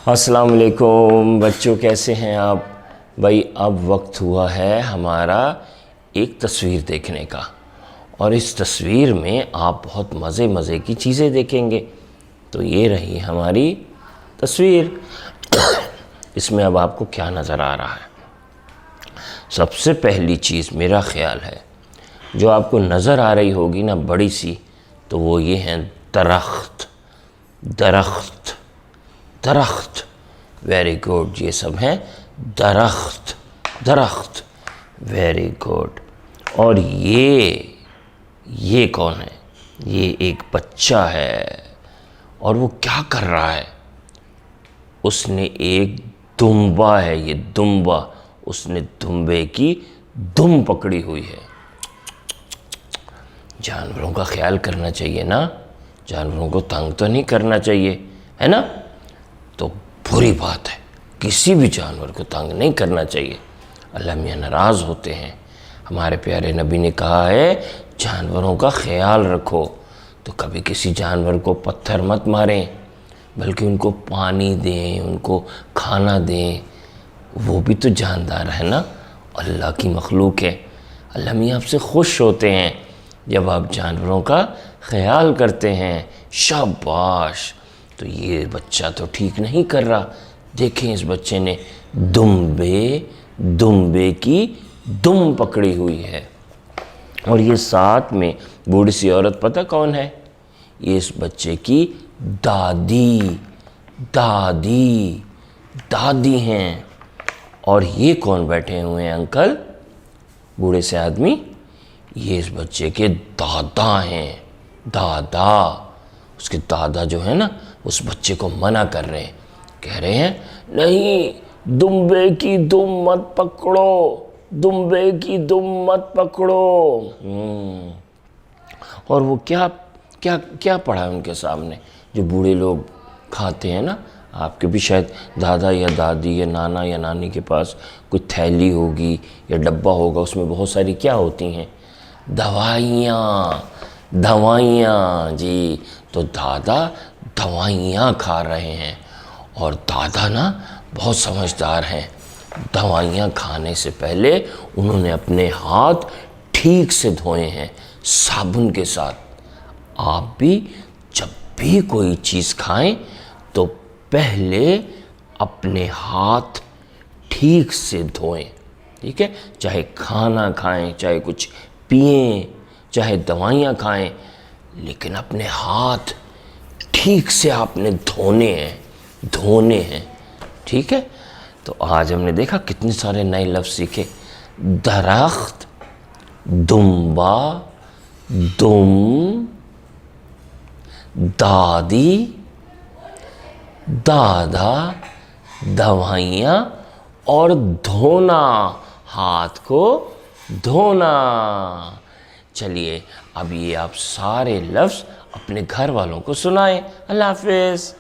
السلام علیکم بچوں، کیسے ہیں آپ؟ بھائی اب وقت ہوا ہے ہمارا ایک تصویر دیکھنے کا، اور اس تصویر میں آپ بہت مزے کی چیزیں دیکھیں گے۔ تو یہ رہی ہماری تصویر۔ اس میں اب آپ کو کیا نظر آ رہا ہے؟ سب سے پہلی چیز میرا خیال ہے جو آپ کو نظر آ رہی ہوگی نا بڑی سی، تو وہ یہ ہیں درخت درخت درخت۔ ویری گڈ، یہ سب ہیں درخت درخت۔ Very good. اور یہ کون ہے؟ یہ ایک بچہ ہے، اور وہ کیا کر رہا ہے؟ اس نے ایک دمبا ہے، یہ دمبا، اس نے دمبے کی دم پکڑی ہوئی ہے۔ جانوروں کا خیال کرنا چاہیے نا، جانوروں کو تنگ تو نہیں کرنا چاہیے، ہے نا؟ تو بری بات ہے، کسی بھی جانور کو تنگ نہیں کرنا چاہیے، اللہ میاں ناراض ہوتے ہیں۔ ہمارے پیارے نبی نے کہا ہے جانوروں کا خیال رکھو، تو کبھی کسی جانور کو پتھر مت ماریں، بلکہ ان کو پانی دیں، ان کو کھانا دیں، وہ بھی تو جاندار ہے نا، اللہ کی مخلوق ہے۔ اللہ میاں آپ سے خوش ہوتے ہیں جب آپ جانوروں کا خیال کرتے ہیں۔ شاباش۔ تو یہ بچہ تو ٹھیک نہیں کر رہا، دیکھیں اس بچے نے دمبے کی دم پکڑی ہوئی ہے، اور یہ ساتھ میں بوڑھی سی عورت پتہ کون ہے؟ یہ اس بچے کی دادی ہیں۔ اور یہ کون بیٹھے ہوئے ہیں انکل؟ بوڑھے سے آدمی، یہ اس بچے کے دادا ہیں، دادا۔ اس کے دادا جو ہے نا، اس بچے کو منع کر رہے ہیں، کہہ رہے ہیں نہیں، دمبے کی دم مت پکڑو، دمبے کی دم مت پکڑو۔ اور وہ کیا پڑھا ہے ان کے سامنے جو بوڑھے لوگ کھاتے ہیں نا؟ آپ کے بھی شاید دادا یا دادی یا نانا یا نانی کے پاس کوئی تھیلی ہوگی یا ڈبہ ہوگا، اس میں بہت ساری کیا ہوتی ہیں؟ دوائیاں جی۔ تو دادا دوائیاں کھا رہے ہیں، اور دادا نا بہت سمجھدار ہیں۔ دوائیاں کھانے سے پہلے انہوں نے اپنے ہاتھ ٹھیک سے دھوئے ہیں صابن کے ساتھ۔ آپ بھی جب بھی کوئی چیز کھائیں تو پہلے اپنے ہاتھ ٹھیک سے دھوئیں، ٹھیک ہے؟ چاہے کھانا کھائیں، چاہے کچھ پئیں، چاہے دوائیاں کھائیں، لیکن اپنے ہاتھ ٹھیک سے آپ نے دھونے ہیں، ٹھیک ہے؟ تو آج ہم نے دیکھا کتنے سارے نئے لفظ سیکھے۔ درخت، دمبا، دم، دادی، دادا، دوائیاں، اور دھونا، ہاتھ کو دھونا۔ چلیے اب یہ آپ سارے لفظ اپنے گھر والوں کو سنائیں۔ اللہ حافظ۔